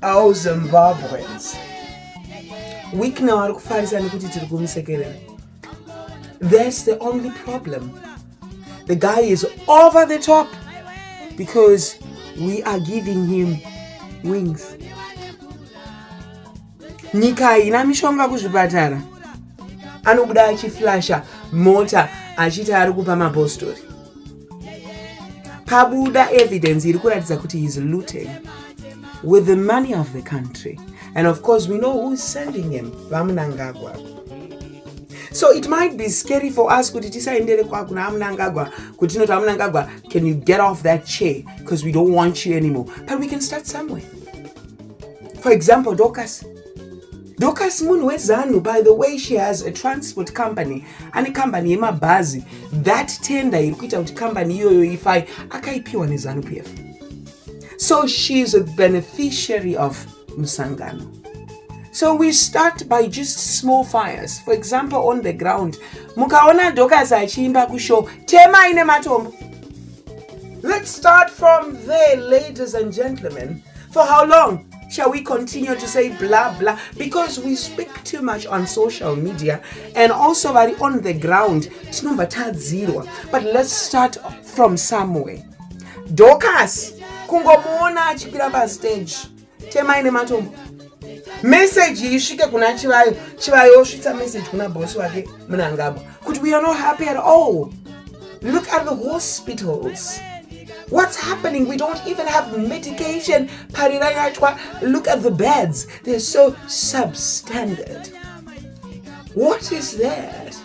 Oh, Zimbabweans. Wicknel ari kufarisa nekuti tiri kumusekerera. That's the only problem. The guy is over the top because we are giving him wings. Nyika ina mishonga kuzvipatara. Anobuda achiflasha mota achiti ari kupa mapostori. Pabuda evidence iri kuratidza kuti he is looting with the money of the country. And of course we know who is sending him. Vamunangagwa. So it might be scary for us kuti tisaendere kuna Amunangagwa, kuti tinoti Amunangagwa, can you get off that chair because we don't want you anymore. But we can start somewhere. For example, Dhokas. Dhokas munhu wezanu, by the way, she has a transport company. Ane company yemabhazi. That tender iri kuita kuti company iyoyo ifai akaipiwa neZanu PF. So she's a beneficiary of Musangano. So we start by just small fires. For example, on the ground. Mukaona Dhokas achiimba kushow, tema ine Nematombo. Let's start from there, ladies and gentlemen. For how long shall we continue to say blah blah? Because we speak too much on social media and also very on the ground. But let's start from somewhere. Dhokas, kungomuona achikwira pa stage. Tema ine Nematombo. Message ishike kuna chivayo osvitsa message kuna boss wake Munangagwa kuti we are not happy at all. Look at the hospitals. What's happening? We don't even have medication. Look at the beds. They're so substandard. What is that?